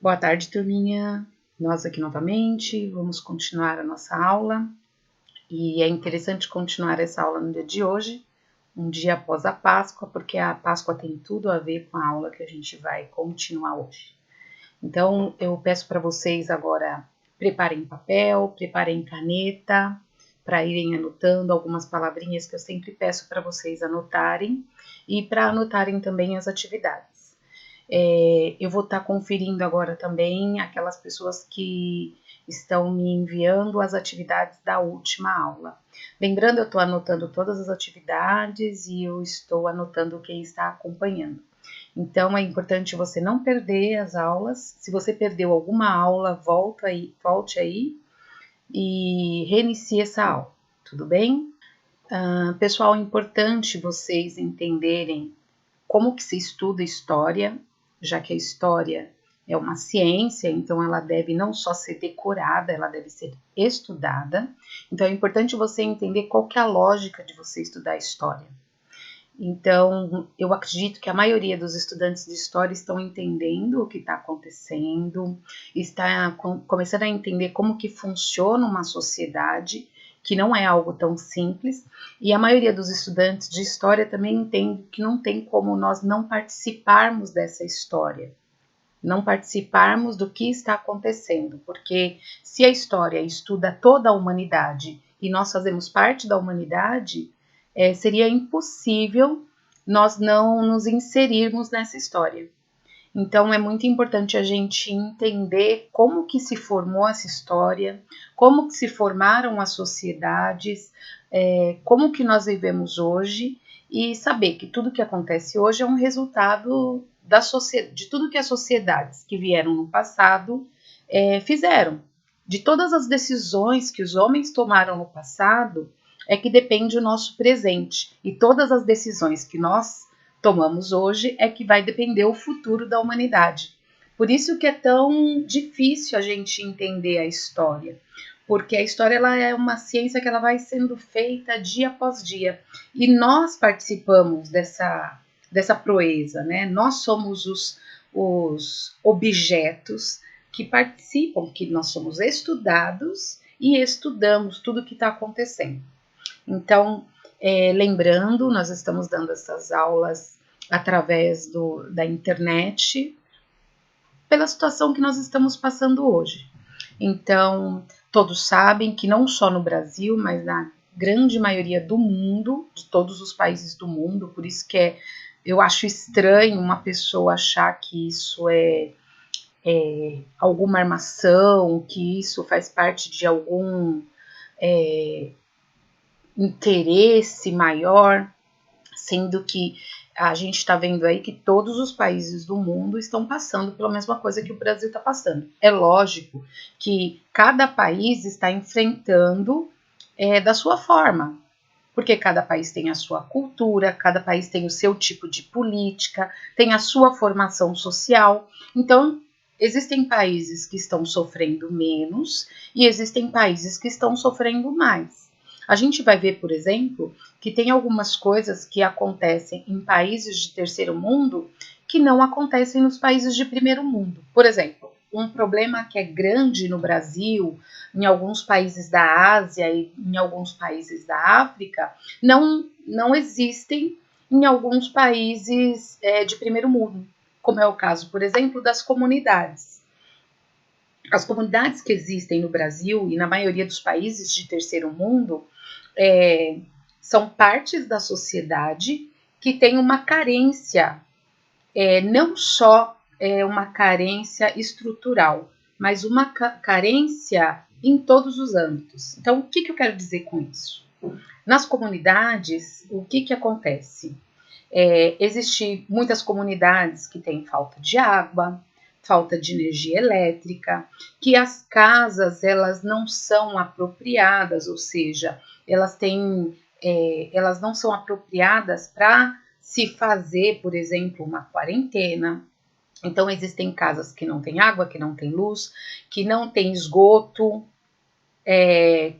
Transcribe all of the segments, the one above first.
Boa tarde, turminha. Nós aqui novamente, vamos continuar a nossa aula. E é interessante continuar essa aula no dia de hoje, um dia após a Páscoa, porque a Páscoa tem tudo a ver com a aula que a gente vai continuar hoje. Então, eu peço para vocês agora, preparem papel, preparem caneta, para irem anotando algumas palavrinhas que eu sempre peço para vocês anotarem, e para anotarem também as atividades. Eu vou estar conferindo agora também aquelas pessoas que estão me enviando as atividades da última aula. Lembrando, eu estou anotando todas as atividades e eu estou anotando quem está acompanhando. Então, é importante você não perder as aulas. Se você perdeu alguma aula, volte aí e reinicie essa aula, tudo bem? Pessoal, é importante vocês entenderem como que se estuda história, já que a história é uma ciência, então ela deve não só ser decorada, ela deve ser estudada. Então é importante você entender qual que é a lógica de você estudar história. Então, eu acredito que a maioria dos estudantes de história estão entendendo o que está acontecendo, está começando a entender como que funciona uma sociedade, que não é algo tão simples, e a maioria dos estudantes de história também entende que não tem como nós não participarmos dessa história, não participarmos do que está acontecendo, porque se a história estuda toda a humanidade e nós fazemos parte da humanidade, seria impossível nós não nos inserirmos nessa história. Então, é muito importante a gente entender como que se formou essa história, como que se formaram as sociedades, como que nós vivemos hoje e saber que tudo que acontece hoje é um resultado de tudo que as sociedades que vieram no passado fizeram. De todas as decisões que os homens tomaram no passado, é que depende o nosso presente. E todas as decisões que nós tomamos hoje é que vai depender o futuro da humanidade. Por isso que é tão difícil a gente entender a história, porque a história ela é uma ciência que ela vai sendo feita dia após dia, e nós participamos dessa proeza, né? Nós somos os objetos que participam, que nós somos estudados e estudamos tudo o que está acontecendo. Então, lembrando, nós estamos dando essas aulas através da internet, pela situação que nós estamos passando hoje. Então, todos sabem que não só no Brasil, mas na grande maioria do mundo, de todos os países do mundo, por isso que eu acho estranho uma pessoa achar que isso é alguma armação, que isso faz parte de algum interesse maior, sendo que a gente está vendo aí que todos os países do mundo estão passando pela mesma coisa que o Brasil está passando. É lógico que cada país está enfrentando da sua forma, porque cada país tem a sua cultura, cada país tem o seu tipo de política, tem a sua formação social. Então, existem países que estão sofrendo menos e existem países que estão sofrendo mais. A gente vai ver, por exemplo, que tem algumas coisas que acontecem em países de terceiro mundo que não acontecem nos países de primeiro mundo. Por exemplo, um problema que é grande no Brasil, em alguns países da Ásia e em alguns países da África, não existem em alguns países de primeiro mundo, como é o caso, por exemplo, das comunidades. As comunidades que existem no Brasil e na maioria dos países de terceiro mundo são partes da sociedade que tem uma carência, não só uma carência estrutural, mas uma carência em todos os âmbitos. Então, o que eu quero dizer com isso? Nas comunidades, o que acontece? Existem muitas comunidades que têm falta de água, falta de energia elétrica, que as casas elas não são apropriadas, ou seja, elas não são apropriadas para se fazer, por exemplo, uma quarentena. Então, existem casas que não têm água, que não têm luz, que não têm esgoto,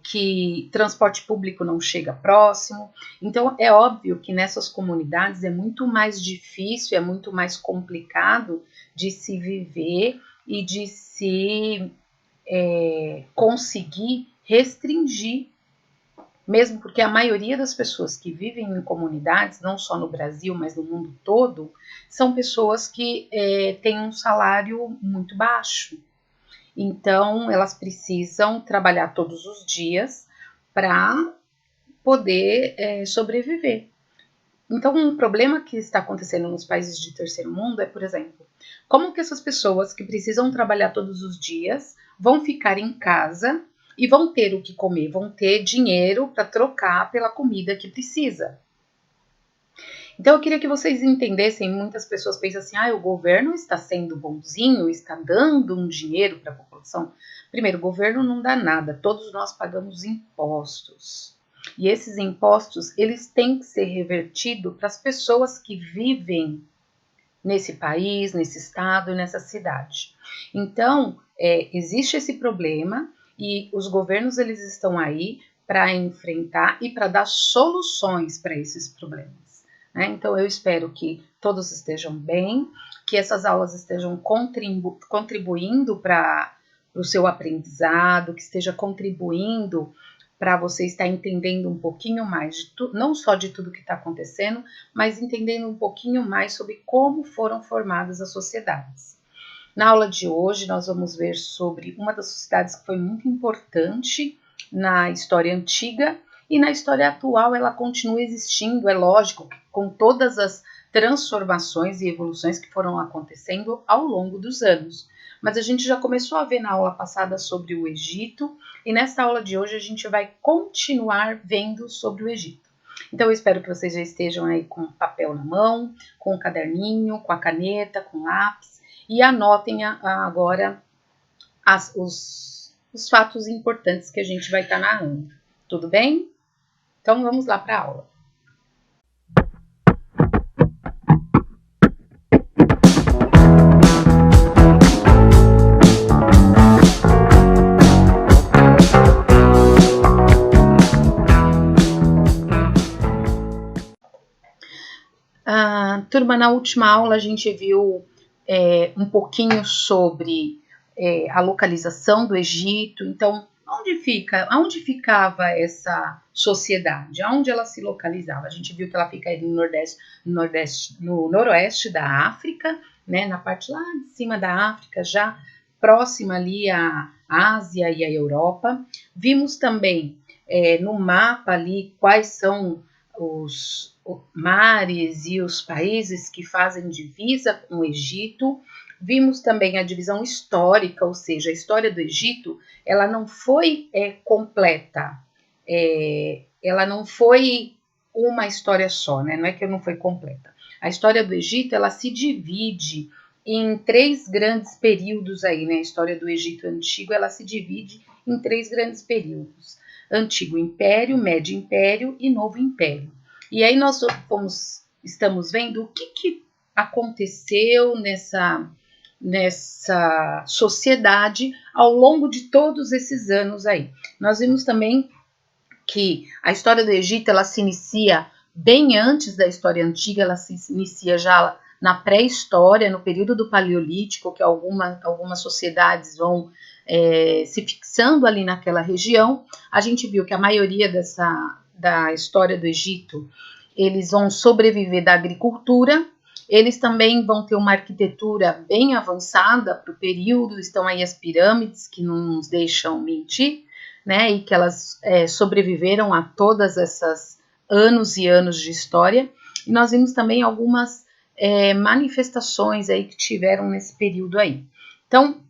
que transporte público não chega próximo. Então, é óbvio que nessas comunidades é muito mais difícil, é muito mais complicado de se viver e de se conseguir restringir, mesmo porque a maioria das pessoas que vivem em comunidades, não só no Brasil, mas no mundo todo, são pessoas que têm um salário muito baixo. Então, elas precisam trabalhar todos os dias para poder sobreviver. Então, um problema que está acontecendo nos países de terceiro mundo é, por exemplo, como que essas pessoas que precisam trabalhar todos os dias vão ficar em casa e vão ter o que comer, vão ter dinheiro para trocar pela comida que precisa. Então, eu queria que vocês entendessem, muitas pessoas pensam assim, o governo está sendo bonzinho, está dando um dinheiro para a população. Primeiro, o governo não dá nada, todos nós pagamos impostos. E esses impostos, eles têm que ser revertidos para as pessoas que vivem nesse país, nesse estado e nessa cidade. Então, existe esse problema e os governos, eles estão aí para enfrentar e para dar soluções para esses problemas, né? Então, eu espero que todos estejam bem, que essas aulas estejam contribuindo para o seu aprendizado, que esteja contribuindo para você estar entendendo um pouquinho mais, não só de tudo que está acontecendo, mas entendendo um pouquinho mais sobre como foram formadas as sociedades. Na aula de hoje, nós vamos ver sobre uma das sociedades que foi muito importante na história antiga e na história atual ela continua existindo, é lógico, com todas as transformações e evoluções que foram acontecendo ao longo dos anos. Mas a gente já começou a ver na aula passada sobre o Egito e nessa aula de hoje a gente vai continuar vendo sobre o Egito. Então eu espero que vocês já estejam aí com o papel na mão, com o caderninho, com a caneta, com lápis e anotem agora os fatos importantes que a gente vai estar narrando. Tudo bem? Então vamos lá para a aula. Turma, na última aula a gente viu um pouquinho sobre a localização do Egito. Então, onde ficava essa sociedade? Onde ela se localizava? A gente viu que ela fica aí no noroeste da África, né, na parte lá de cima da África, já próxima ali à Ásia e à Europa. Vimos também no mapa ali quais são os mares e os países que fazem divisa com o Egito. Vimos também a divisão histórica, ou seja, a história do Egito, ela não foi completa, ela não foi uma história só, né? Não é que não foi completa. A história do Egito, ela se divide em 3 grandes períodos aí, né? A história do Egito antigo, ela se divide em 3 grandes períodos. Antigo Império, Médio Império e Novo Império. E aí nós estamos vendo o que aconteceu nessa sociedade ao longo de todos esses anos aí. Nós vimos também que a história do Egito, ela se inicia bem antes da história antiga, ela se inicia já na pré-história, no período do Paleolítico, que algumas sociedades vão se fixando ali naquela região. A gente viu que a maioria da história do Egito, eles vão sobreviver da agricultura, eles também vão ter uma arquitetura bem avançada para o período, estão aí as pirâmides que não nos deixam mentir, né, e que elas sobreviveram a todas essas anos e anos de história. E nós vimos também algumas manifestações aí que tiveram nesse período aí. Então,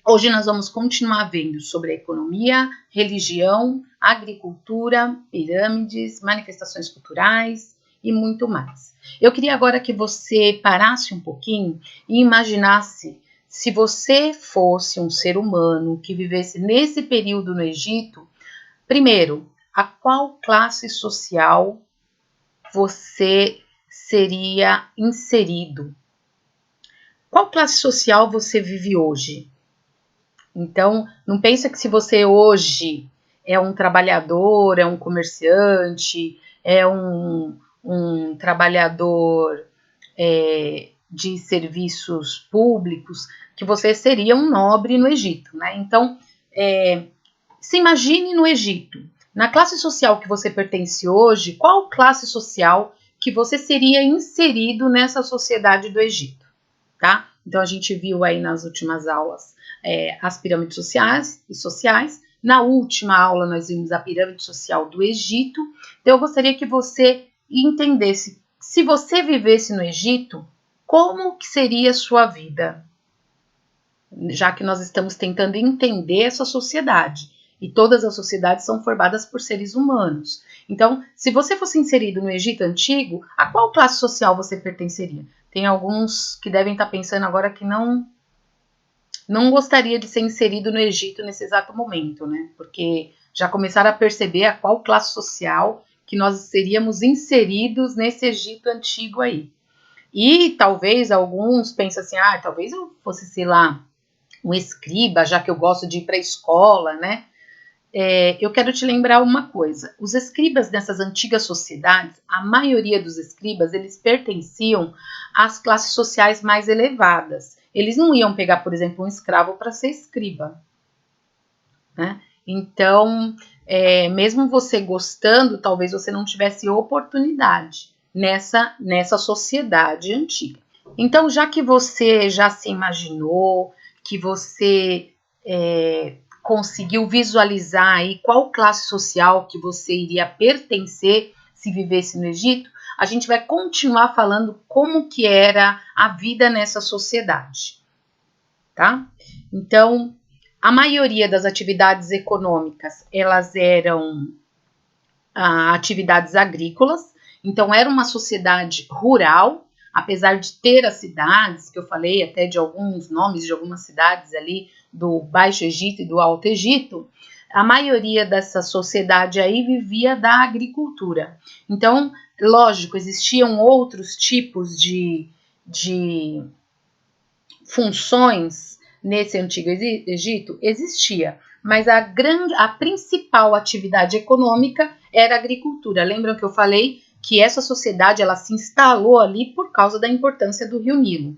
hoje nós vamos continuar vendo sobre a economia, religião, agricultura, pirâmides, manifestações culturais e muito mais. Eu queria agora que você parasse um pouquinho e imaginasse se você fosse um ser humano que vivesse nesse período no Egito. Primeiro, a qual classe social você seria inserido? Qual classe social você vive hoje? Então, não pensa que se você hoje é um trabalhador, é um comerciante, é um trabalhador de serviços públicos, que você seria um nobre no Egito, né? Então, se imagine no Egito. Na classe social que você pertence hoje, qual classe social que você seria inserido nessa sociedade do Egito, tá? Então, a gente viu aí nas últimas aulas as pirâmides sociais. Na última aula, nós vimos a pirâmide social do Egito. Então, eu gostaria que você entendesse, se você vivesse no Egito, como que seria a sua vida? Já que nós estamos tentando entender essa sociedade. E todas as sociedades são formadas por seres humanos. Então, se você fosse inserido no Egito Antigo, a qual classe social você pertenceria? Tem alguns que devem estar pensando agora que não gostaria de ser inserido no Egito nesse exato momento, né? Porque já começaram a perceber a qual classe social que nós seríamos inseridos nesse Egito Antigo aí. E talvez alguns pensem assim, talvez eu fosse, sei lá, um escriba, já que eu gosto de ir para a escola, né? Eu quero te lembrar uma coisa. Os escribas dessas antigas sociedades, a maioria dos escribas, eles pertenciam às classes sociais mais elevadas. Eles não iam pegar, por exemplo, um escravo para ser escriba, né? Então, mesmo você gostando, talvez você não tivesse oportunidade nessa sociedade antiga. Então, já que você já se imaginou, que você conseguiu visualizar aí qual classe social que você iria pertencer se vivesse no Egito, a gente vai continuar falando como que era a vida nessa sociedade, tá? Então, a maioria das atividades econômicas, elas eram atividades agrícolas, então era uma sociedade rural, apesar de ter as cidades, que eu falei até de alguns nomes de algumas cidades ali do Baixo Egito e do Alto Egito, a maioria dessa sociedade aí vivia da agricultura. Então, lógico, existiam outros tipos de funções nesse Antigo Egito? Existia, mas a principal atividade econômica era a agricultura. Lembram que eu falei que essa sociedade ela se instalou ali por causa da importância do Rio Nilo.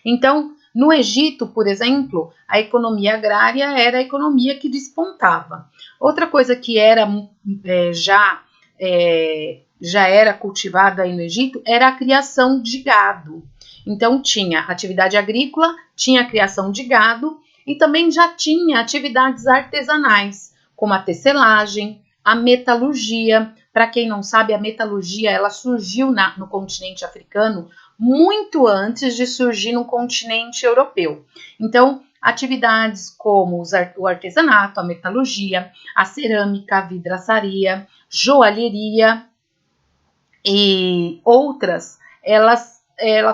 Então, no Egito, por exemplo, a economia agrária era a economia que despontava. Outra coisa que era já era cultivada aí no Egito era a criação de gado. Então, tinha atividade agrícola, tinha a criação de gado e também já tinha atividades artesanais, como a tecelagem, a metalurgia. Para quem não sabe, a metalurgia ela surgiu no continente africano muito antes de surgir no continente europeu. Então, atividades como o artesanato, a metalurgia, a cerâmica, a vidraçaria, joalheria e outras, elas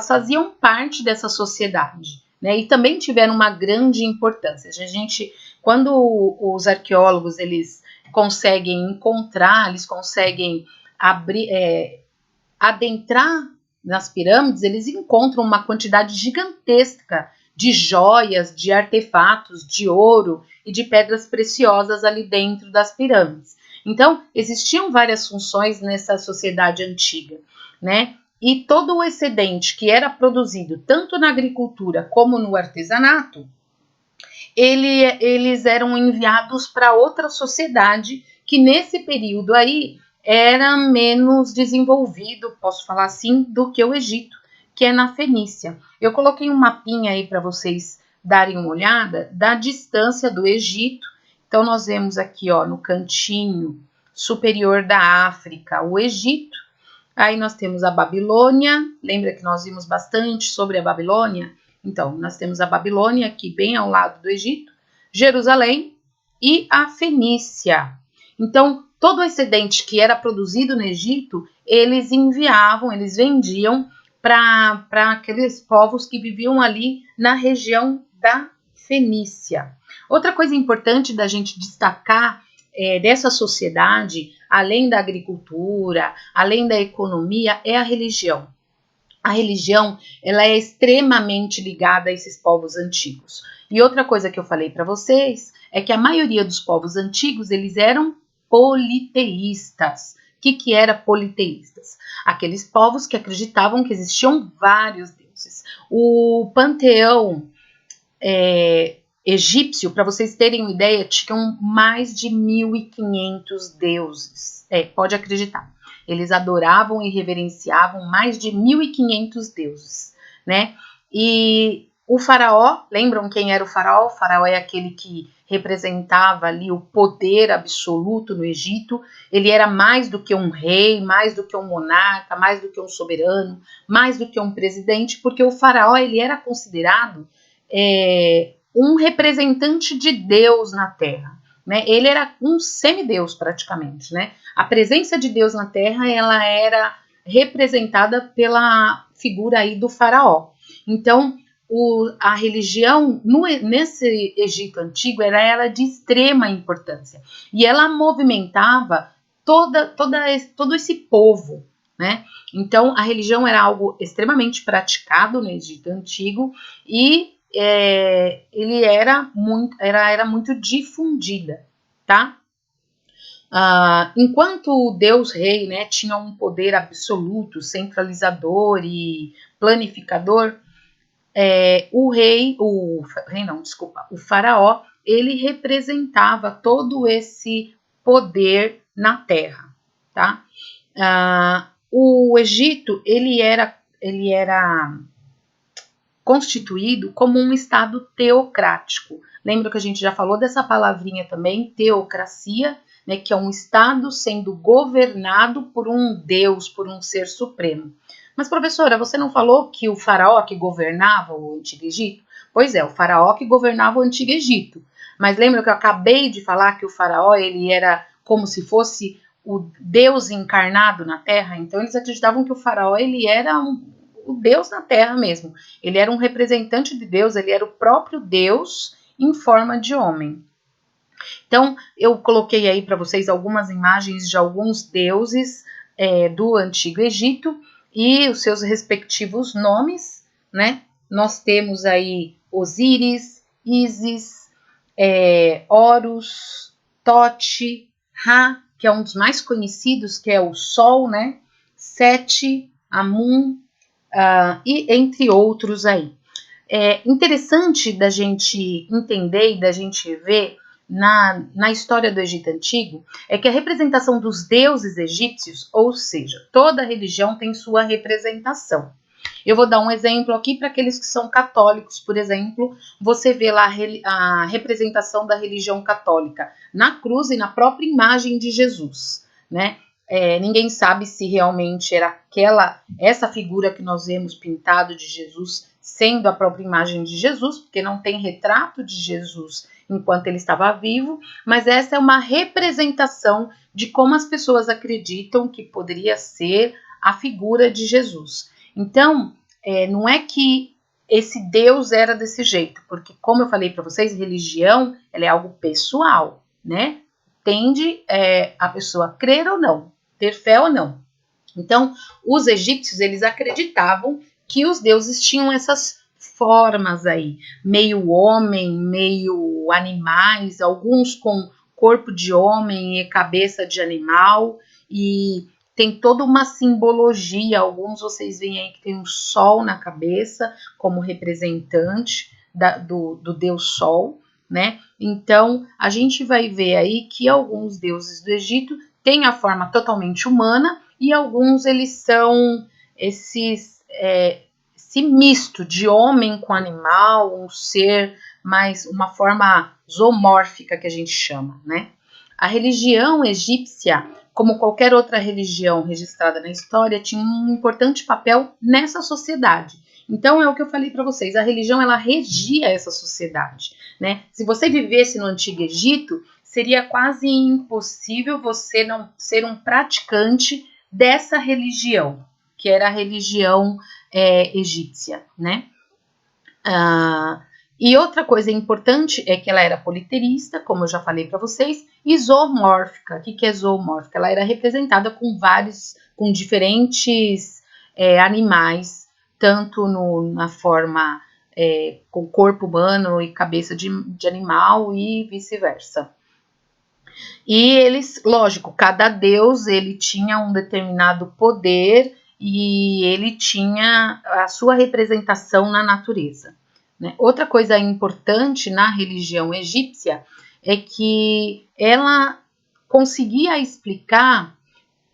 faziam parte dessa sociedade, né? E também tiveram uma grande importância. Quando os arqueólogos eles conseguem encontrar, eles conseguem adentrar nas pirâmides, eles encontram uma quantidade gigantesca de joias, de artefatos, de ouro e de pedras preciosas ali dentro das pirâmides. Então, existiam várias funções nessa sociedade antiga, né? E todo o excedente que era produzido tanto na agricultura como no artesanato, eles eram enviados para outra sociedade que nesse período aí era menos desenvolvido, posso falar assim, do que o Egito, que é na Fenícia. Eu coloquei um mapinha aí para vocês darem uma olhada da distância do Egito. Então, nós vemos aqui, ó, no cantinho superior da África, o Egito. Aí nós temos a Babilônia. Lembra que nós vimos bastante sobre a Babilônia? Então, nós temos a Babilônia aqui bem ao lado do Egito, Jerusalém e a Fenícia. Então, todo o excedente que era produzido no Egito, eles vendiam para aqueles povos que viviam ali na região da Fenícia. Outra coisa importante da gente destacar dessa sociedade, além da agricultura, além da economia, é a religião. A religião ela é extremamente ligada a esses povos antigos. E outra coisa que eu falei para vocês é que a maioria dos povos antigos eles eram politeístas. O que era politeístas? Aqueles povos que acreditavam que existiam vários deuses. deuses. O panteão egípcio, para vocês terem uma ideia, tinham mais de 1.500 deuses. Pode acreditar. Eles adoravam e reverenciavam mais de 1.500 deuses, né? E o faraó, lembram quem era o faraó? O faraó é aquele que representava ali o poder absoluto no Egito. Ele era mais do que um rei, mais do que um monarca, mais do que um soberano, mais do que um presidente, porque o faraó ele era considerado um representante de Deus na Terra, né? Ele era um semideus praticamente, né? A presença de Deus na Terra ela era representada pela figura aí do faraó. Então, a religião nesse Egito antigo era de extrema importância e ela movimentava todo esse povo, né? Então, a religião era algo extremamente praticado no Egito antigo e ele era muito difundida, tá? Enquanto o Deus Rei, né, tinha um poder absoluto, centralizador e planificador, o faraó, ele representava todo esse poder na terra, tá? O Egito, ele era constituído como um estado teocrático. Lembra que a gente já falou dessa palavrinha também, teocracia, né, que é um estado sendo governado por um Deus, por um ser supremo. Mas, professora, você não falou que o faraó que governava o Antigo Egito? Pois é, o faraó que governava o Antigo Egito. Mas lembra que eu acabei de falar que o faraó ele era como se fosse o Deus encarnado na Terra? Então, eles acreditavam que o faraó ele era o Deus na Terra mesmo. Ele era um representante de Deus, ele era o próprio Deus em forma de homem. Então, eu coloquei aí para vocês algumas imagens de alguns deuses do Antigo Egito e os seus respectivos nomes, né? Nós temos aí Osíris, Ísis, Horus, Tote, Ra, que é um dos mais conhecidos, que é o Sol, né? Sete, Amun, e entre outros aí. É interessante da gente entender e da gente ver na história do Egito Antigo é que a representação dos deuses egípcios, ou seja, toda religião tem sua representação. Eu vou dar um exemplo aqui para aqueles que são católicos, por exemplo, você vê lá a representação da religião católica na cruz e na própria imagem de Jesus, né? Ninguém sabe se realmente era essa figura que nós vemos pintado de Jesus sendo a própria imagem de Jesus, porque não tem retrato de Jesus enquanto ele estava vivo, mas essa é uma representação de como as pessoas acreditam que poderia ser a figura de Jesus. Então, não é que esse Deus era desse jeito, porque como eu falei para vocês, religião ela é algo pessoal, né? Tende a pessoa crer ou não, ter fé ou não. Então, os egípcios, eles acreditavam que os deuses tinham essas formas aí, meio homem, meio animais, alguns com corpo de homem e cabeça de animal, e tem toda uma simbologia. Alguns vocês veem aí que tem um sol na cabeça como representante do Deus Sol, né? Então, a gente vai ver aí que alguns deuses do Egito têm a forma totalmente humana e alguns eles são esse misto de homem com animal, um ser mais, uma forma zoomórfica que a gente chama, né? A religião egípcia, como qualquer outra religião registrada na história, tinha um importante papel nessa sociedade. Então, é o que eu falei para vocês, a religião, ela regia essa sociedade, né? Se você vivesse no Antigo Egito, seria quase impossível você não ser um praticante dessa religião, que era a religião egípcia, né? E outra coisa importante é que ela era politeísta, como eu já falei para vocês, e zoomórfica. O que é zoomórfica? Ela era representada com diferentes animais, tanto na forma com corpo humano e cabeça de animal e vice-versa. E eles, lógico, cada deus ele tinha um determinado poder e ele tinha a sua representação na natureza, né? Outra coisa importante na religião egípcia é que ela conseguia explicar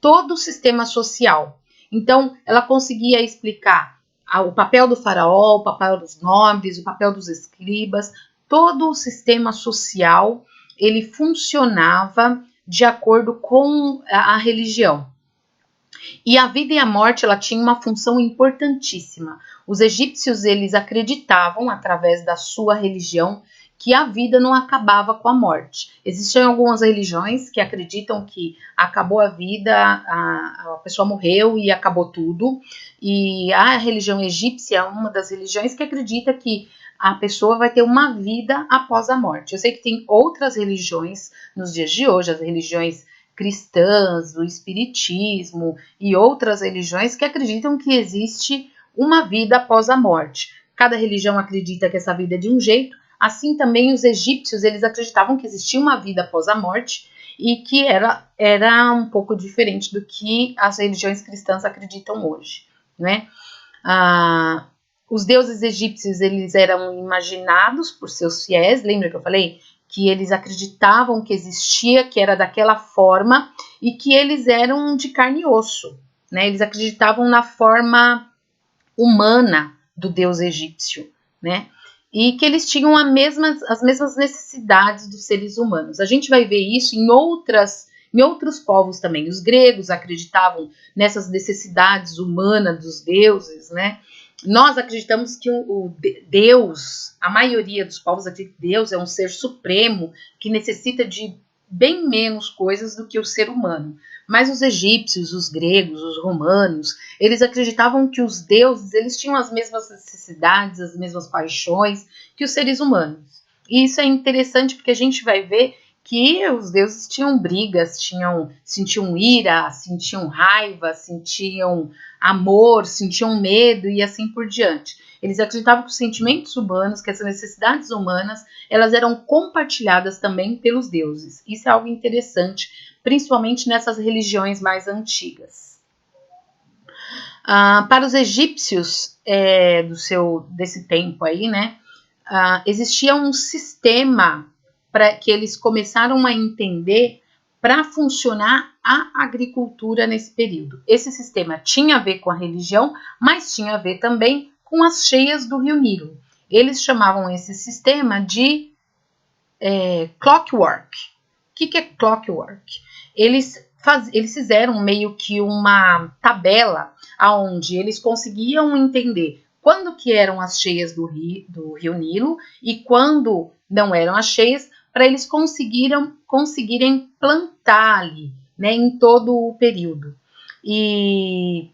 todo o sistema social. Então, ela conseguia explicar o papel do faraó, o papel dos nobres, o papel dos escribas, todo o sistema social, ele funcionava de acordo com a religião. E a vida e a morte, ela tinha uma função importantíssima. Os egípcios, eles acreditavam, através da sua religião, que a vida não acabava com a morte. Existem algumas religiões que acreditam que acabou a vida, a pessoa morreu e acabou tudo. E a religião egípcia é uma das religiões que acredita que a pessoa vai ter uma vida após a morte. Eu sei que tem outras religiões nos dias de hoje, as religiões cristãs, o espiritismo e outras religiões que acreditam que existe uma vida após a morte. Cada religião acredita que essa vida é de um jeito, assim também os egípcios, eles acreditavam que existia uma vida após a morte e que era um pouco diferente do que as religiões cristãs acreditam hoje, né? Os deuses egípcios, eles eram imaginados por seus fiéis, lembra que eu falei? Que eles acreditavam que existia, que era daquela forma e que eles eram de carne e osso, né? Eles acreditavam na forma humana do deus egípcio, né? E que eles tinham as mesmas necessidades dos seres humanos. A gente vai ver isso em outros povos também. Os gregos acreditavam nessas necessidades humanas dos deuses, né? Nós acreditamos que o Deus, a maioria dos povos acredita que Deus é um ser supremo que necessita de bem menos coisas do que o ser humano. Mas os egípcios, os gregos, os romanos, eles acreditavam que os deuses, eles tinham as mesmas necessidades, as mesmas paixões que os seres humanos. E isso é interessante porque a gente vai ver que os deuses tinham brigas, sentiam ira, sentiam raiva, sentiam amor, sentiam medo e assim por diante. Eles acreditavam que os sentimentos humanos, que essas necessidades humanas, elas eram compartilhadas também pelos deuses. Isso é algo interessante, principalmente nessas religiões mais antigas. Para os egípcios desse tempo aí, né, existia um sistema que eles começaram a entender para funcionar a agricultura nesse período. Esse sistema tinha a ver com a religião, mas tinha a ver também com as cheias do rio Nilo. Eles chamavam esse sistema de clockwork. O que é clockwork? Eles fizeram meio que uma tabela onde eles conseguiam entender quando que eram as cheias do rio Nilo e quando não eram as cheias, para eles conseguirem plantar ali, né, em todo o período. E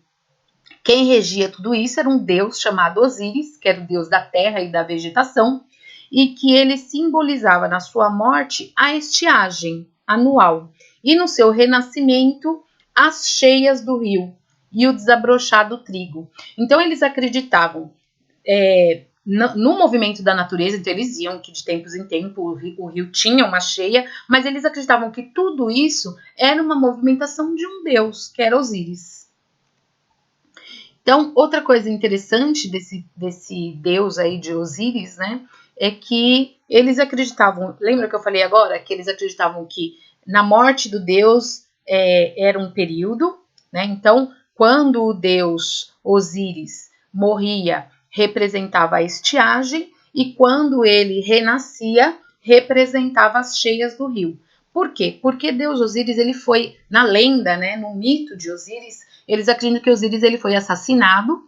quem regia tudo isso era um deus chamado Osíris, que era o deus da terra e da vegetação, e que ele simbolizava na sua morte a estiagem anual e no seu renascimento as cheias do rio e o desabrochar do trigo. Então eles acreditavam no movimento da natureza, então eles iam que de tempos em tempos o rio tinha uma cheia, mas eles acreditavam que tudo isso era uma movimentação de um deus, que era Osíris. Então, outra coisa interessante desse deus aí de Osíris, né, é que eles acreditavam, lembra que eu falei agora? Que eles acreditavam que na morte do deus era um período, né, então quando o deus Osíris morria, representava a estiagem, e quando ele renascia, representava as cheias do rio. Por quê? Porque Deus Osíris, ele foi, na lenda, né, no mito de Osíris, eles acreditam que Osíris ele foi assassinado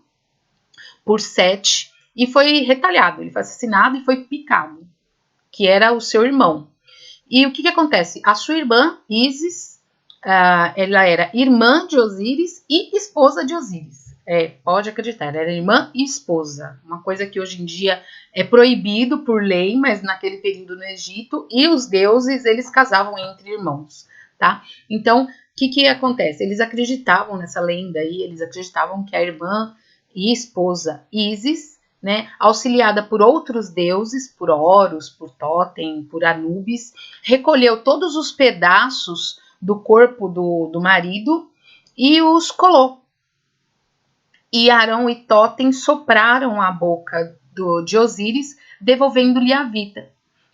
por Sete e foi retalhado. Ele foi assassinado e foi picado, que era o seu irmão. E o que acontece? A sua irmã, Ísis, ela era irmã de Osíris e esposa de Osíris. Pode acreditar, ela era irmã e esposa. Uma coisa que hoje em dia é proibido por lei, mas naquele período no Egito, e os deuses, eles casavam entre irmãos, tá? Então, o que acontece? Eles acreditavam nessa lenda aí, eles acreditavam que a irmã e esposa Ísis, né, auxiliada por outros deuses, por Horus, por Tótem, por Anubis, recolheu todos os pedaços do corpo do marido e os colou. e Arão e Tótem sopraram a boca de Osíris, devolvendo-lhe a vida,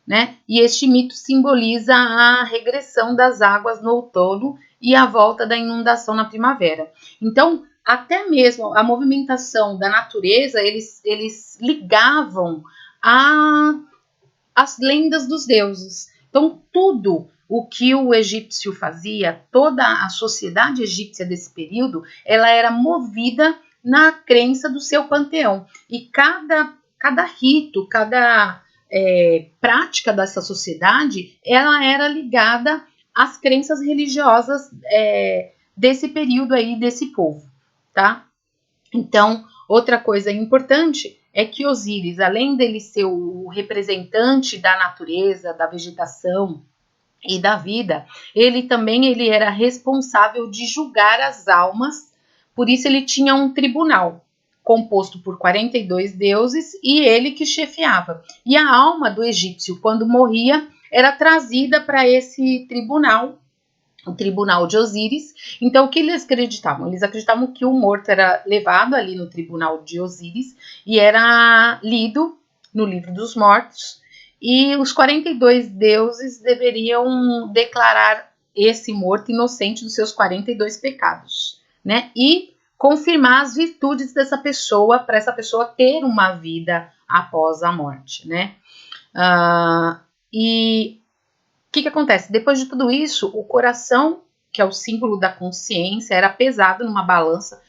né? E este mito simboliza a regressão das águas no outono e a volta da inundação na primavera. Então, até mesmo a movimentação da natureza, eles ligavam às lendas dos deuses. Então, tudo o que o egípcio fazia, toda a sociedade egípcia desse período, ela era movida na crença do seu panteão. E cada rito, cada prática dessa sociedade, ela era ligada às crenças religiosas desse período aí, desse povo, tá? Então, outra coisa importante é que Osíris, além dele ser o representante da natureza, da vegetação e da vida, ele era responsável de julgar as almas, por isso ele tinha um tribunal composto por 42 deuses e ele que chefiava. E a alma do egípcio, quando morria, era trazida para esse tribunal, o tribunal de Osíris. Então, o que eles acreditavam? Eles acreditavam que o morto era levado ali no tribunal de Osíris e era lido no livro dos mortos, e os 42 deuses deveriam declarar esse morto inocente dos seus 42 pecados, né? E confirmar as virtudes dessa pessoa, para essa pessoa ter uma vida após a morte, né? E o que acontece? Depois de tudo isso, o coração, que é o símbolo da consciência, era pesado numa balança.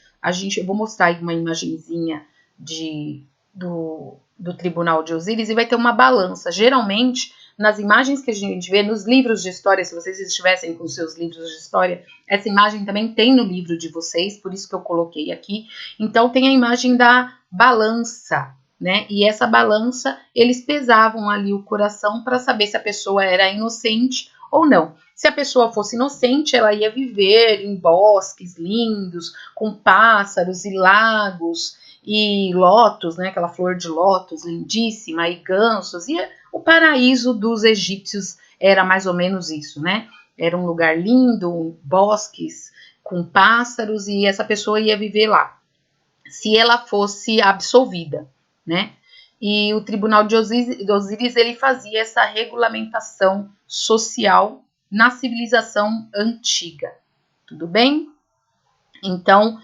Eu vou mostrar aí uma imagenzinha do tribunal de Osíris e vai ter uma balança. Geralmente, nas imagens que a gente vê nos livros de história, se vocês estivessem com seus livros de história, essa imagem também tem no livro de vocês, por isso que eu coloquei aqui. Então, tem a imagem da balança, né? E essa balança, eles pesavam ali o coração para saber se a pessoa era inocente ou não. Se a pessoa fosse inocente, ela ia viver em bosques lindos, com pássaros e lagos e lótus, né? Aquela flor de lótus lindíssima, e gansos. E o paraíso dos egípcios era mais ou menos isso, né? Era um lugar lindo, bosques com pássaros, e essa pessoa ia viver lá, se ela fosse absolvida, né? E o tribunal de Osíris, ele fazia essa regulamentação social na civilização antiga. Tudo bem? Então,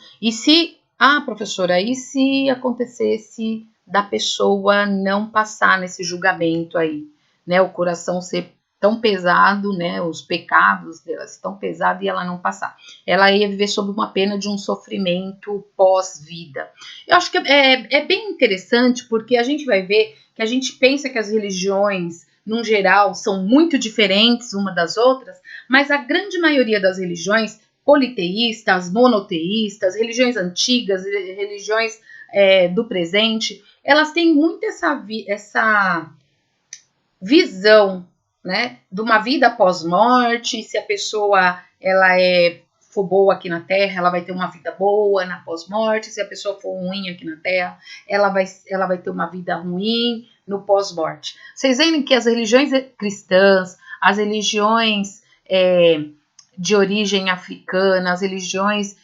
professora, e se acontecesse da pessoa não passar nesse julgamento aí, né? O coração ser tão pesado, né? Os pecados dela ser tão pesado e ela não passar. Ela ia viver sob uma pena de um sofrimento pós-vida. Eu acho que é bem interessante, porque a gente vai ver que a gente pensa que as religiões, num geral, são muito diferentes uma das outras, mas a grande maioria das religiões, politeístas, monoteístas, religiões antigas, religiões do presente, elas têm muito essa visão, né, de uma vida pós-morte. Se a pessoa for boa aqui na Terra, ela vai ter uma vida boa na pós-morte. Se a pessoa for ruim aqui na Terra, ela vai ter uma vida ruim no pós-morte. Vocês veem que as religiões cristãs, as religiões de origem africana, as religiões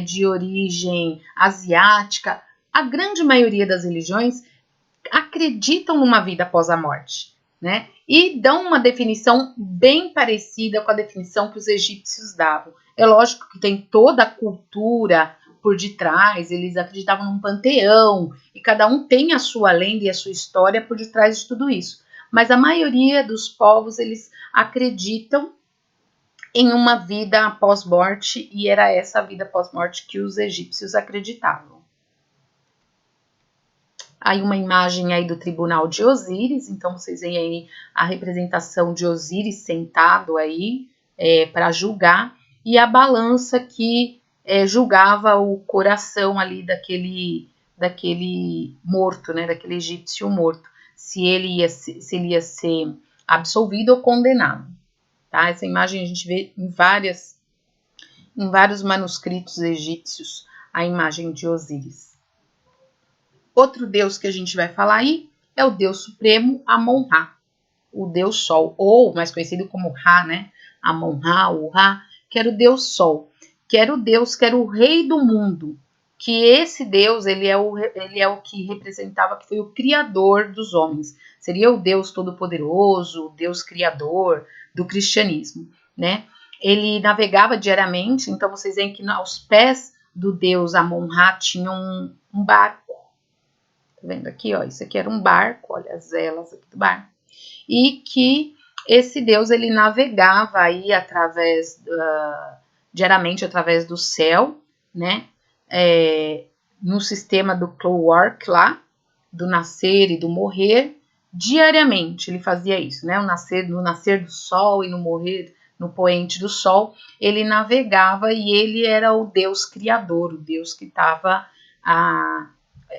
de origem asiática, a grande maioria das religiões acreditam numa vida após a morte, né? E dão uma definição bem parecida com a definição que os egípcios davam. É lógico que tem toda a cultura por detrás, eles acreditavam num panteão, e cada um tem a sua lenda e a sua história por detrás de tudo isso. Mas a maioria dos povos, eles acreditam em uma vida pós-morte, e era essa vida pós-morte que os egípcios acreditavam. Aí uma imagem aí do tribunal de Osíris, então vocês veem aí a representação de Osíris sentado aí para julgar, e a balança que julgava o coração ali daquele morto, né, daquele egípcio morto, se ele ia ser absolvido ou condenado. Tá? Essa imagem a gente vê em vários manuscritos egípcios, a imagem de Osíris. Outro deus que a gente vai falar aí é o deus supremo Amon-Ra, o deus sol, ou mais conhecido como Ra, né? Amon-Ra, o Ra, que era o deus sol, que era o deus, que era o rei do mundo, que esse Deus, ele é o que representava, que foi o criador dos homens. Seria o Deus Todo-Poderoso, o Deus Criador do cristianismo, né? Ele navegava diariamente, então vocês veem que aos pés do Deus Amon-Ra tinha um barco. Tá vendo aqui, ó? Isso aqui era um barco, olha as velas aqui do barco. E que esse Deus, ele navegava aí diariamente através do céu, né? No sistema do clockwork lá, do nascer e do morrer, diariamente ele fazia isso, né? No nascer do sol e no morrer, no poente do sol, ele navegava e ele era o Deus criador, o Deus que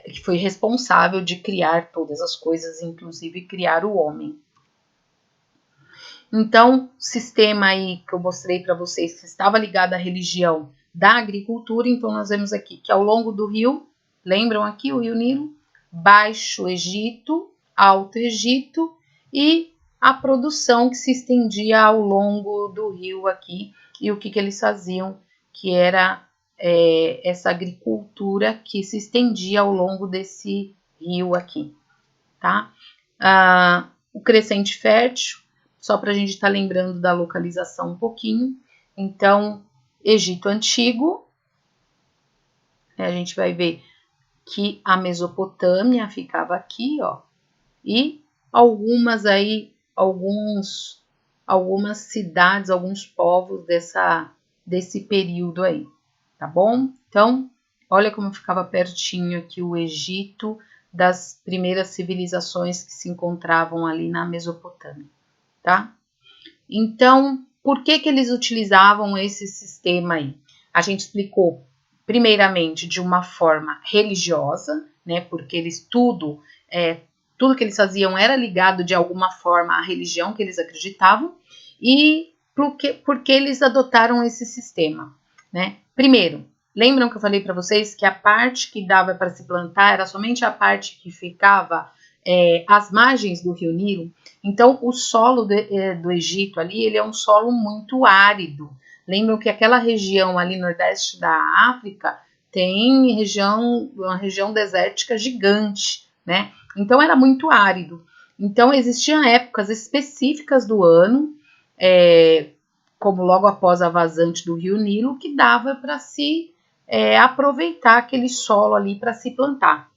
que foi responsável de criar todas as coisas, inclusive criar o homem. Então, o sistema aí que eu mostrei para vocês, que estava ligado à religião da agricultura, então nós vemos aqui que ao longo do rio, lembram aqui o rio Nilo? Baixo Egito, Alto Egito e a produção que se estendia ao longo do rio aqui. E o que eles faziam, que era essa agricultura que se estendia ao longo desse rio aqui, tá? O crescente fértil, só para a gente estar lembrando da localização um pouquinho. Então, Egito Antigo, a gente vai ver que a Mesopotâmia ficava aqui, ó, e algumas cidades, alguns povos desse período aí, tá bom? Então, olha como ficava pertinho aqui o Egito das primeiras civilizações que se encontravam ali na Mesopotâmia, tá? Então, por que eles utilizavam esse sistema aí? A gente explicou, primeiramente, de uma forma religiosa, né? Porque tudo que eles faziam era ligado de alguma forma à religião que eles acreditavam, e porque eles adotaram esse sistema, né? Primeiro, lembram que eu falei para vocês que a parte que dava para se plantar era somente a parte que ficava às margens do rio Nilo? Então, o solo do Egito ali, ele é um solo muito árido. Lembram que aquela região ali nordeste da África tem uma região desértica gigante, né? Então, era muito árido. Então, existiam épocas específicas do ano, como logo após a vazante do rio Nilo, que dava para se aproveitar aquele solo ali para se plantar.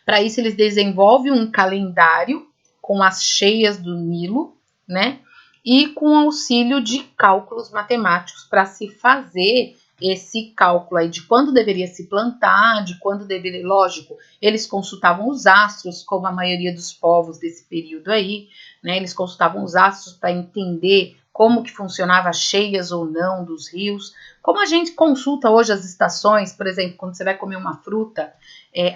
Para isso, eles desenvolvem um calendário com as cheias do Nilo, né? E com auxílio de cálculos matemáticos para se fazer esse cálculo aí de quando deveria se plantar, de quando deveria, lógico, eles consultavam os astros, como a maioria dos povos desse período aí, né? Eles consultavam os astros para entender como que funcionava as cheias ou não dos rios, como a gente consulta hoje as estações, por exemplo, quando você vai comer uma fruta,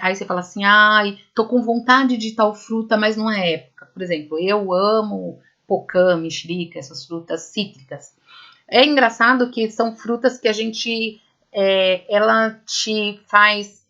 aí você fala assim, ai, tô com vontade de tal fruta, mas não é época. Por exemplo, eu amo pocã, mexerica, essas frutas cítricas. É engraçado que são frutas que a gente, ela te faz,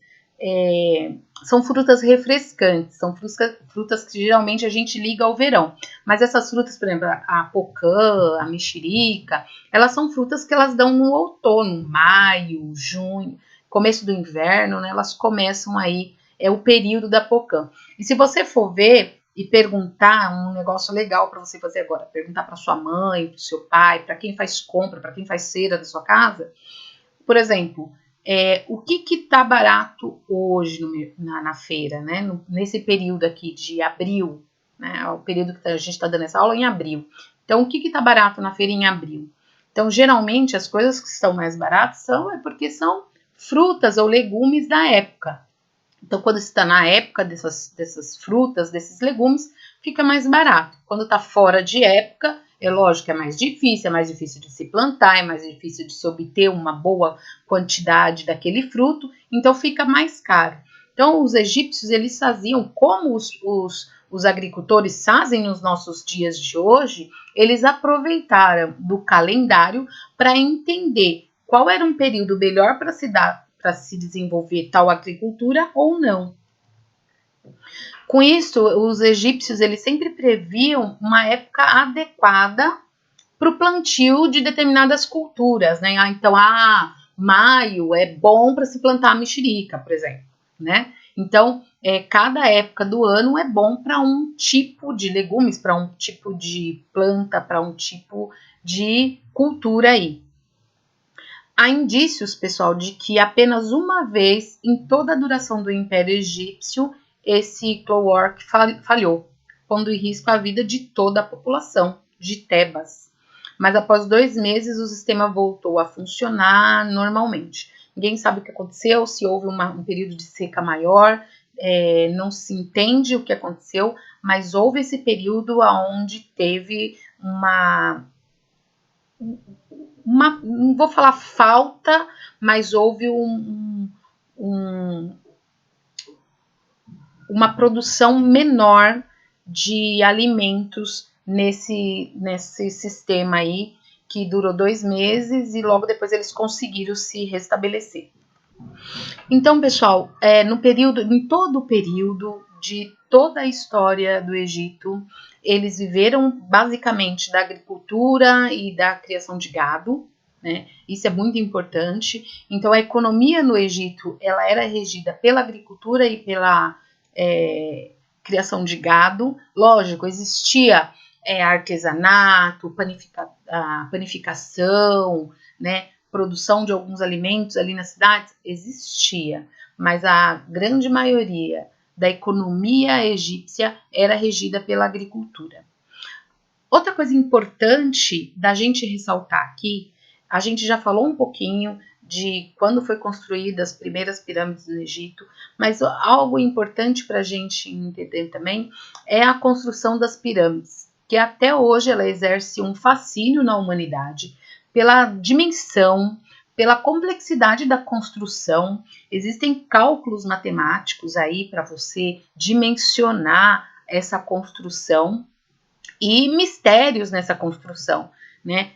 são frutas refrescantes, são frutas que geralmente a gente liga ao verão. Mas essas frutas, por exemplo, a pocã, a mexerica, elas são frutas que elas dão no outono, maio, junho, começo do inverno, né? Elas começam aí, é o período da pocã. E se você for ver e perguntar, um negócio legal para você fazer agora, perguntar para sua mãe, para o seu pai, para quem faz compra, para quem faz cera da sua casa, por exemplo, o que tá barato hoje na feira, né? Nesse período aqui de abril, né? O período que a gente está dando essa aula em abril. Então, o que tá barato na feira em abril? Então, geralmente, as coisas que estão mais baratas porque são frutas ou legumes da época. Então, quando está na época dessas frutas, desses legumes, fica mais barato. Quando está fora de época, é lógico que é mais difícil de se plantar, é mais difícil de se obter uma boa quantidade daquele fruto, então fica mais caro. Então, os egípcios, eles faziam como os agricultores fazem nos nossos dias de hoje, eles aproveitaram do calendário para entender qual era um período melhor para se desenvolver tal agricultura ou não. Com isso, os egípcios eles sempre previam uma época adequada para o plantio de determinadas culturas, né? Então, maio é bom para se plantar mexerica, por exemplo, né? Então, cada época do ano é bom para um tipo de legumes, para um tipo de planta, para um tipo de cultura aí. Há indícios, pessoal, de que apenas uma vez em toda a duração do Império Egípcio esse clockwork falhou, pondo em risco a vida de toda a população de Tebas. Mas após 2 meses o sistema voltou a funcionar normalmente. Ninguém sabe o que aconteceu, se houve um período de seca maior, não se entende o que aconteceu, mas houve esse período onde teve não vou falar falta, mas houve uma produção menor de alimentos nesse sistema aí, que durou 2 meses e logo depois eles conseguiram se restabelecer. Então, pessoal, em todo o período de toda a história do Egito, eles viveram basicamente da agricultura e da criação de gado, né? Isso é muito importante. Então, a economia no Egito, ela era regida pela agricultura e pela criação de gado. Lógico, existia artesanato, panificação, né? Produção de alguns alimentos ali nas cidades, existia, mas a grande maioria da economia egípcia era regida pela agricultura. Outra coisa importante da gente ressaltar aqui, a gente já falou um pouquinho de quando foi construída as primeiras pirâmides no Egito, mas algo importante para a gente entender também é a construção das pirâmides, que até hoje ela exerce um fascínio na humanidade, pela dimensão, pela complexidade da construção. Existem cálculos matemáticos aí para você dimensionar essa construção e mistérios nessa construção, né?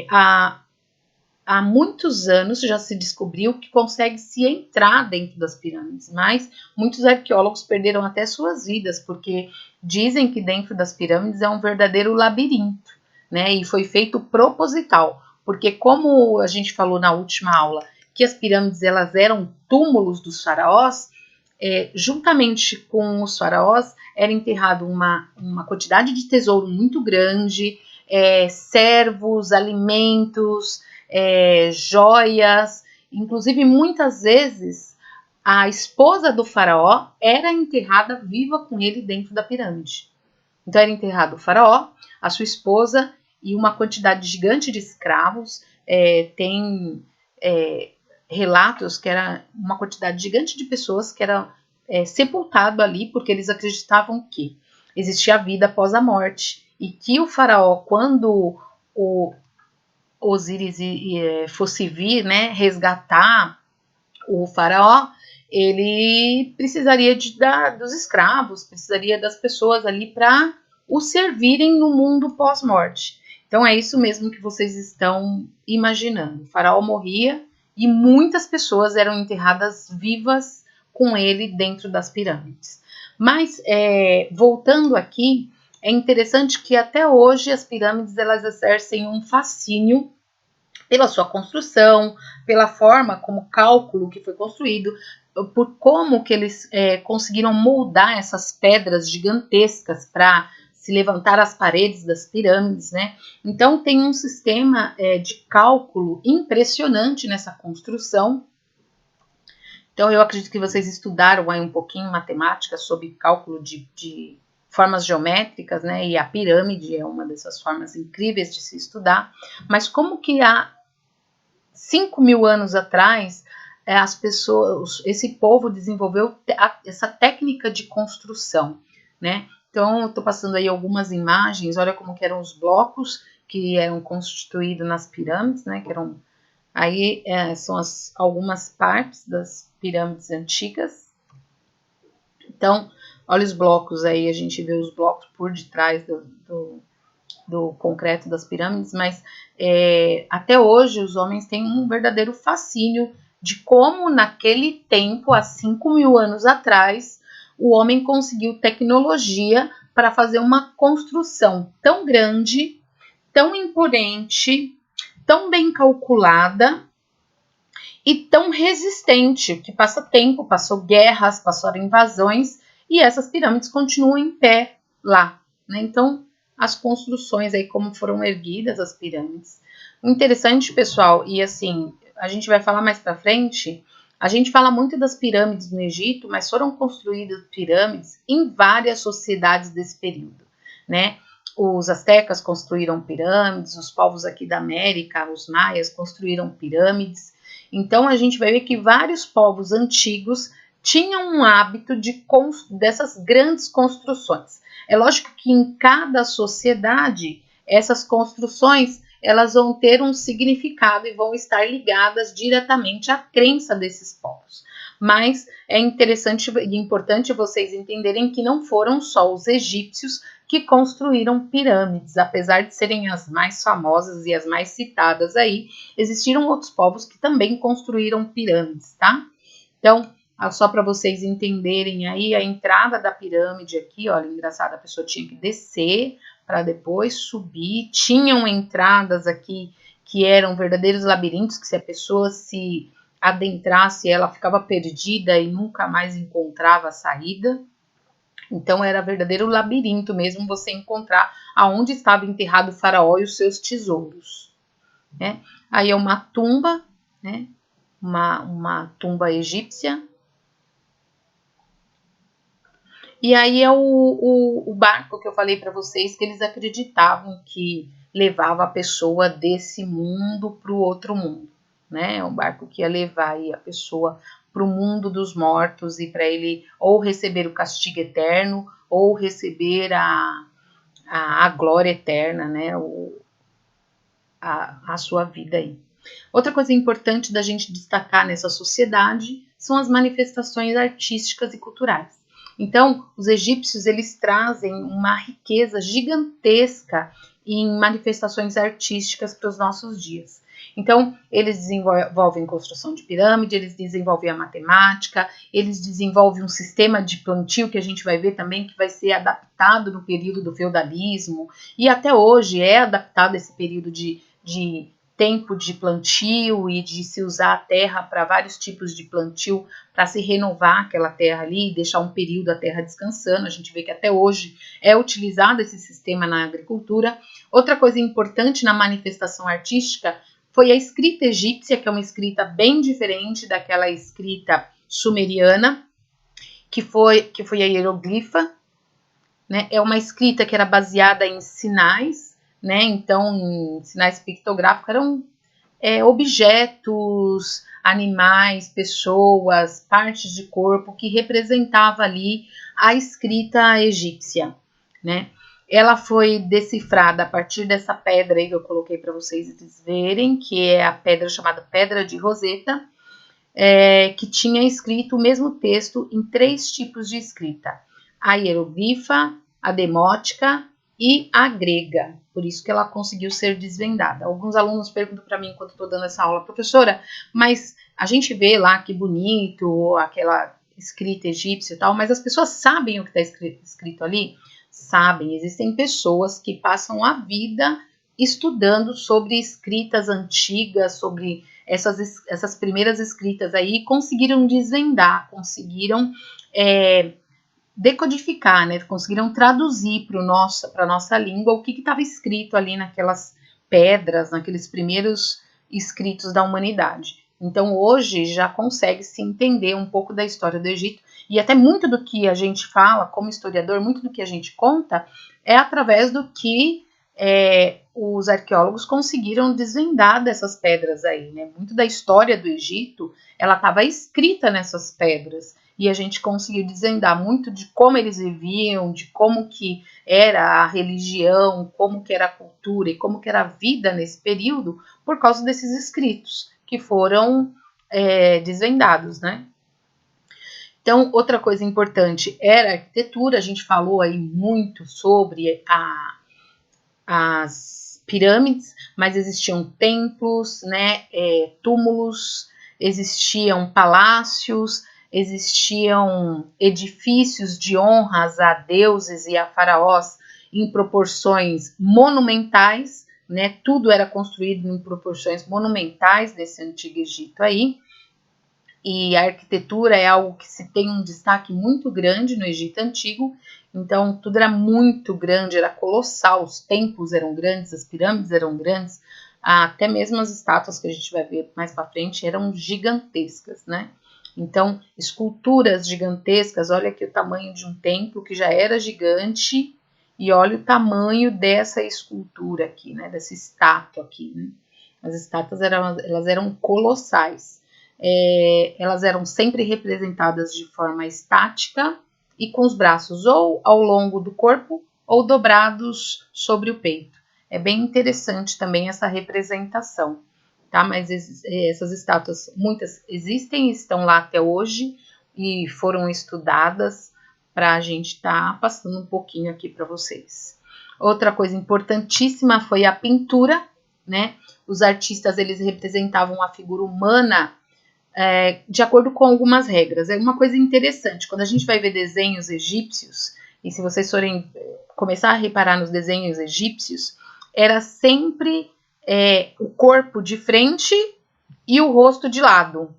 Há muitos anos já se descobriu que consegue-se entrar dentro das pirâmides, mas muitos arqueólogos perderam até suas vidas, porque dizem que dentro das pirâmides é um verdadeiro labirinto, né? E foi feito proposital, porque como a gente falou na última aula, que as pirâmides elas eram túmulos dos faraós, juntamente com os faraós era enterrado uma quantidade de tesouro muito grande, servos, alimentos, joias, inclusive muitas vezes a esposa do faraó era enterrada viva com ele dentro da pirâmide. Então era enterrado o faraó, a sua esposa e uma quantidade gigante de escravos. Tem relatos que era uma quantidade gigante de pessoas que era sepultado ali porque eles acreditavam que existia vida após a morte e que o faraó, quando o Osíris fosse vir, né, resgatar o faraó, ele precisaria dos escravos, precisaria das pessoas ali para o servirem no mundo pós-morte. Então é isso mesmo que vocês estão imaginando. O faraó morria e muitas pessoas eram enterradas vivas com ele dentro das pirâmides. Mas voltando aqui, é interessante que até hoje as pirâmides elas exercem um fascínio pela sua construção, pela forma como o cálculo que foi construído, por como que eles conseguiram moldar essas pedras gigantescas para se levantar as paredes das pirâmides, né? Então tem um sistema de cálculo impressionante nessa construção. Então eu acredito que vocês estudaram aí um pouquinho matemática sobre cálculo de formas geométricas, né? E a pirâmide é uma dessas formas incríveis de se estudar. Mas como que há 5.000 anos atrás, esse povo desenvolveu essa técnica de construção, né? Então, eu estou passando aí algumas imagens, olha como que eram os blocos que eram constituídos nas pirâmides, né? Que eram, aí são algumas partes das pirâmides antigas. Então, olha os blocos aí, a gente vê os blocos por detrás do concreto das pirâmides, mas até hoje os homens têm um verdadeiro fascínio de como naquele tempo, há 5.000 anos atrás, o homem conseguiu tecnologia para fazer uma construção tão grande, tão imponente, tão bem calculada e tão resistente, que passa tempo, passou guerras, passaram invasões, e essas pirâmides continuam em pé lá, né? Então, as construções aí, como foram erguidas as pirâmides. O interessante, pessoal, e assim, a gente vai falar mais para frente, a gente fala muito das pirâmides no Egito, mas foram construídas pirâmides em várias sociedades desse período, né? Os astecas construíram pirâmides, os povos aqui da América, os maias, construíram pirâmides. Então, a gente vai ver que vários povos antigos tinham um hábito dessas grandes construções. É lógico que em cada sociedade, essas construções elas vão ter um significado e vão estar ligadas diretamente à crença desses povos. Mas é interessante e importante vocês entenderem que não foram só os egípcios que construíram pirâmides, apesar de serem as mais famosas e as mais citadas aí, existiram outros povos que também construíram pirâmides, tá? Então, só para vocês entenderem aí, a entrada da pirâmide aqui, olha, engraçado, a pessoa tinha que descer para depois subir. Tinham entradas aqui que eram verdadeiros labirintos, que se a pessoa se adentrasse, ela ficava perdida e nunca mais encontrava a saída. Então era verdadeiro labirinto mesmo você encontrar aonde estava enterrado o faraó e os seus tesouros, né? Aí é uma tumba, né? Uma tumba egípcia. E aí é o barco que eu falei para vocês, que eles acreditavam que levava a pessoa desse mundo para o outro mundo, né? É um barco que ia levar aí a pessoa para o mundo dos mortos e para ele ou receber o castigo eterno ou receber a glória eterna, né? A sua vida aí. Outra coisa importante da gente destacar nessa sociedade são as manifestações artísticas e culturais. Então, os egípcios, eles trazem uma riqueza gigantesca em manifestações artísticas para os nossos dias. Então, eles desenvolvem construção de pirâmide, eles desenvolvem a matemática, eles desenvolvem um sistema de plantio que a gente vai ver também que vai ser adaptado no período do feudalismo e até hoje é adaptado esse período de tempo de plantio e de se usar a terra para vários tipos de plantio para se renovar aquela terra ali e deixar um período a terra descansando. A gente vê que até hoje é utilizado esse sistema na agricultura. Outra coisa importante na manifestação artística foi a escrita egípcia, que é uma escrita bem diferente daquela escrita sumeriana, que foi a hieroglifa, né? É uma escrita que era baseada em sinais, né? Então, em sinais pictográficos eram objetos, animais, pessoas, partes de corpo que representava ali a escrita egípcia, né? Ela foi decifrada a partir dessa pedra aí que eu coloquei para vocês verem, que é a pedra chamada Pedra de Roseta, que tinha escrito o mesmo texto em 3 tipos de escrita: a hieroglifa, a demótica e a grega. Por isso que ela conseguiu ser desvendada. Alguns alunos perguntam para mim enquanto estou dando essa aula: professora, mas a gente vê lá que bonito aquela escrita egípcia e tal, mas as pessoas sabem o que está escrito ali? Sabem. Existem pessoas que passam a vida estudando sobre escritas antigas, sobre essas primeiras escritas aí, e conseguiram desvendar, conseguiram decodificar, né? Conseguiram traduzir para a nossa língua o que estava escrito ali naquelas pedras, naqueles primeiros escritos da humanidade. Então, hoje já consegue-se entender um pouco da história do Egito, e até muito do que a gente fala como historiador, muito do que a gente conta, é através do que os arqueólogos conseguiram desvendar dessas pedras aí, né? Muito da história do Egito, ela estava escrita nessas pedras, e a gente conseguiu desvendar muito de como eles viviam, de como que era a religião, como que era a cultura e como que era a vida nesse período, por causa desses escritos que foram desvendados, né? Então, outra coisa importante era a arquitetura. A gente falou aí muito sobre as pirâmides, mas existiam templos, né, túmulos, existiam palácios, existiam edifícios de honras a deuses e a faraós em proporções monumentais, né? Tudo era construído em proporções monumentais nesse antigo Egito aí. e a arquitetura é algo que se tem um destaque muito grande no Egito Antigo, então tudo era muito grande, era colossal, os templos eram grandes, as pirâmides eram grandes, até mesmo as estátuas que a gente vai ver mais para frente eram gigantescas, né? Então, esculturas gigantescas, olha aqui o tamanho de um templo que já era gigante, e olha o tamanho dessa escultura aqui, né? Dessa estátua aqui, né? As estátuas elas eram colossais. Elas eram sempre representadas de forma estática e com os braços ou ao longo do corpo ou dobrados sobre o peito. É bem interessante também essa representação, tá? Mas essas estátuas, muitas existem, estão lá até hoje e foram estudadas para a gente estar passando um pouquinho aqui para vocês. Outra coisa importantíssima foi a pintura, né? Os artistas, eles representavam a figura humana de acordo com algumas regras. É uma coisa interessante, quando a gente vai ver desenhos egípcios, e se vocês forem começar a reparar nos desenhos egípcios, era sempre o corpo de frente e o rosto de lado,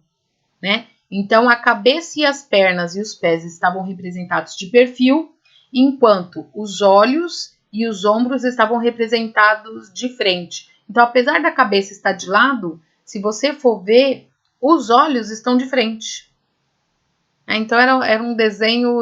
né? Então, a cabeça e as pernas e os pés estavam representados de perfil, enquanto os olhos e os ombros estavam representados de frente. Então, apesar da cabeça estar de lado, se você for ver, os olhos estão de frente. Então, era um desenho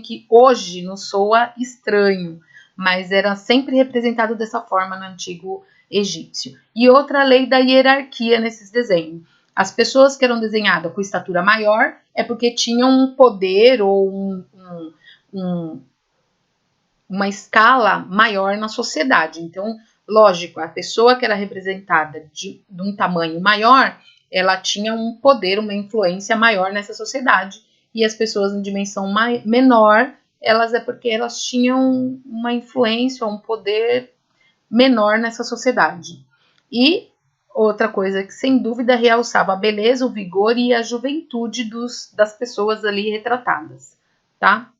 que hoje não soa estranho, mas era sempre representado dessa forma no antigo egípcio. E outra lei da hierarquia nesses desenhos. As pessoas que eram desenhadas com estatura maior é porque tinham um poder ou uma escala maior na sociedade. Então, lógico, a pessoa que era representada de um tamanho maior, ela tinha um poder, uma influência maior nessa sociedade. E as pessoas em dimensão menor, é porque elas tinham uma influência, um poder menor nessa sociedade. E outra coisa que, sem dúvida, realçava a beleza, o vigor e a juventude das pessoas ali retratadas, tá?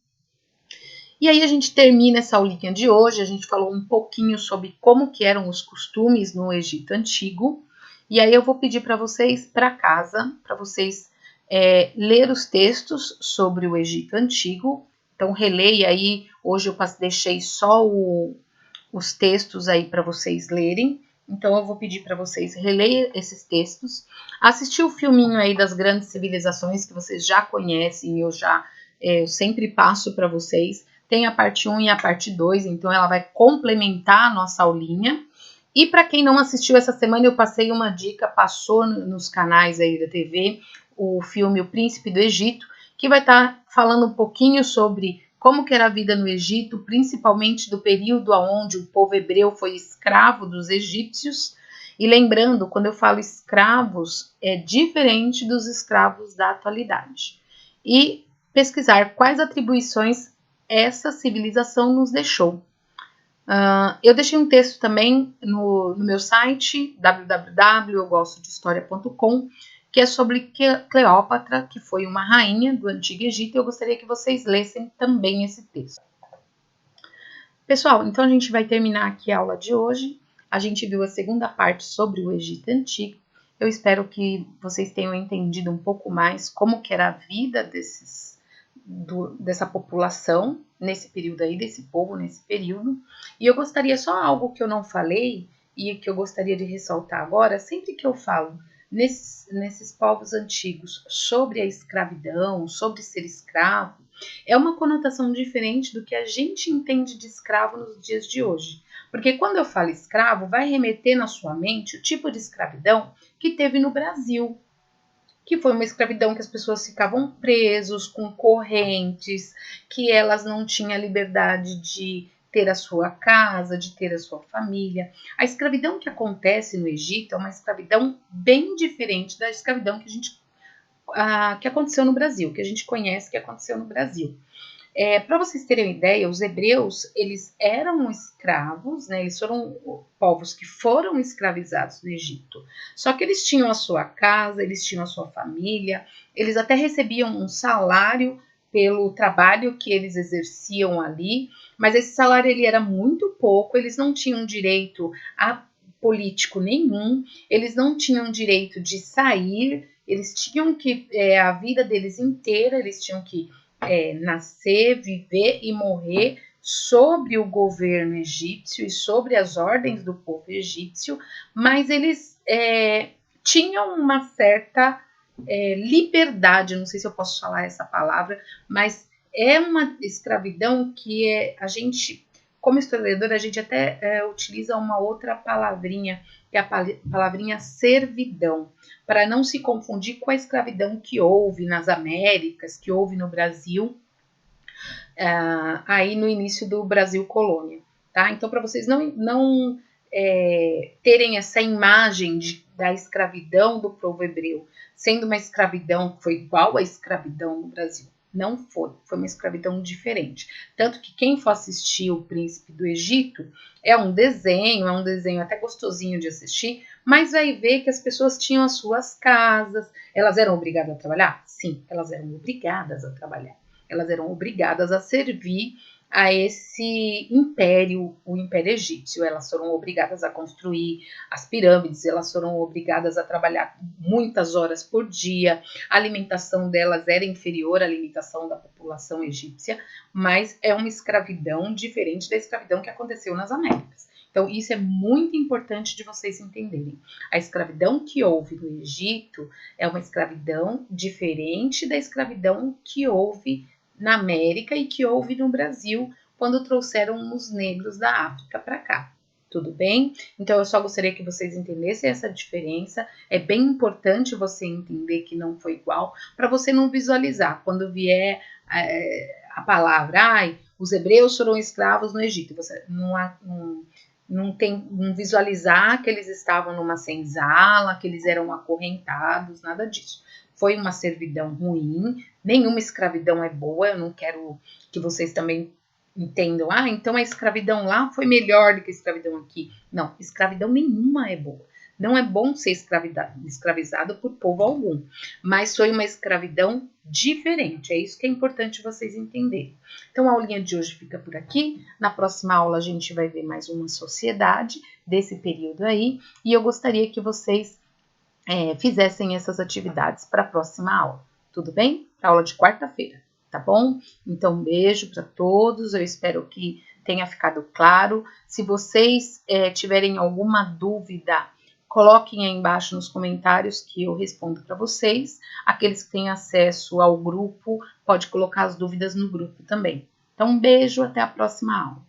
E aí a gente termina essa aulinha de hoje, a gente falou um pouquinho sobre como que eram os costumes no Egito Antigo, e aí eu vou pedir para vocês, para casa, para vocês ler os textos sobre o Egito Antigo. Então, releia aí, hoje eu deixei só os textos aí para vocês lerem. Então, eu vou pedir para vocês reler esses textos, assistir o filminho aí das grandes civilizações que vocês já conhecem, eu sempre passo para vocês. Tem a parte 1 e a parte 2, então ela vai complementar a nossa aulinha. E para quem não assistiu essa semana, eu passei uma dica, passou nos canais aí da TV, o filme O Príncipe do Egito, que vai estar falando um pouquinho sobre como que era a vida no Egito, principalmente do período onde o povo hebreu foi escravo dos egípcios. E lembrando, quando eu falo escravos, é diferente dos escravos da atualidade. E pesquisar quais atribuições essa civilização nos deixou. Eu deixei um texto também no meu site, www.eugostodhistoria.com, que é sobre Cleópatra, que foi uma rainha do Antigo Egito, e eu gostaria que vocês lessem também esse texto. Pessoal, então a gente vai terminar aqui a aula de hoje. A gente viu a segunda parte sobre o Egito Antigo. Eu espero que vocês tenham entendido um pouco mais como que era a vida dessa população nesse período aí, desse povo nesse período. E eu gostaria só algo que eu não falei e que eu gostaria de ressaltar agora, sempre que eu falo nesses povos antigos sobre a escravidão, sobre ser escravo, é uma conotação diferente do que a gente entende de escravo nos dias de hoje. Porque quando eu falo escravo, vai remeter na sua mente o tipo de escravidão que teve no Brasil, que foi uma escravidão que as pessoas ficavam presos com correntes, que elas não tinham liberdade de ter a sua casa, de ter a sua família. A escravidão que acontece no Egito é uma escravidão bem diferente da escravidão que aconteceu no Brasil, que a gente conhece que aconteceu no Brasil. Para vocês terem uma ideia, os hebreus, eles eram escravos, né? Eles foram povos que foram escravizados no Egito. Só que eles tinham a sua casa, eles tinham a sua família, eles até recebiam um salário pelo trabalho que eles exerciam ali, mas esse salário ele era muito pouco, eles não tinham direito a político nenhum, eles não tinham direito de sair eles tinham que, a vida deles inteira, eles tinham que nascer, viver e morrer sobre o governo egípcio e sobre as ordens do povo egípcio, mas eles tinham uma certa liberdade, não sei se eu posso falar essa palavra, mas é uma escravidão que a gente, como historiador, a gente até utiliza uma outra palavrinha, que é a palavrinha servidão, para não se confundir com a escravidão que houve nas Américas, que houve no Brasil, aí no início do Brasil colônia, tá? Então, para vocês não terem essa imagem da escravidão do povo hebreu, sendo uma escravidão que foi igual à escravidão no Brasil. Não foi uma escravidão diferente. Tanto que quem for assistir O Príncipe do Egito, é um desenho até gostosinho de assistir, mas vai ver que as pessoas tinham as suas casas. Elas eram obrigadas a trabalhar? Sim, elas eram obrigadas a trabalhar. Elas eram obrigadas a servir a esse império, o Império Egípcio. Elas foram obrigadas a construir as pirâmides, elas foram obrigadas a trabalhar muitas horas por dia, a alimentação delas era inferior à alimentação da população egípcia, mas é uma escravidão diferente da escravidão que aconteceu nas Américas. Então, isso é muito importante de vocês entenderem. A escravidão que houve no Egito é uma escravidão diferente da escravidão que houve na América e que houve no Brasil quando trouxeram os negros da África para cá. Tudo bem? Então, eu só gostaria que vocês entendessem essa diferença. É bem importante você entender que não foi igual, para você não visualizar. Quando vier a palavra, os hebreus foram escravos no Egito, você não visualizar que eles estavam numa senzala, que eles eram acorrentados, nada disso. Foi uma servidão ruim, nenhuma escravidão é boa, eu não quero que vocês também entendam, então a escravidão lá foi melhor do que a escravidão aqui. Não, escravidão nenhuma é boa. Não é bom ser escravizado por povo algum, mas foi uma escravidão diferente, é isso que é importante vocês entenderem. Então a aulinha de hoje fica por aqui, na próxima aula a gente vai ver mais uma sociedade desse período aí, e eu gostaria que vocês fizessem essas atividades para a próxima aula, tudo bem? Para a aula de quarta-feira, tá bom? Então, um beijo para todos, eu espero que tenha ficado claro. Se vocês tiverem alguma dúvida, coloquem aí embaixo nos comentários que eu respondo para vocês. Aqueles que têm acesso ao grupo, pode colocar as dúvidas no grupo também. Então, um beijo, até a próxima aula.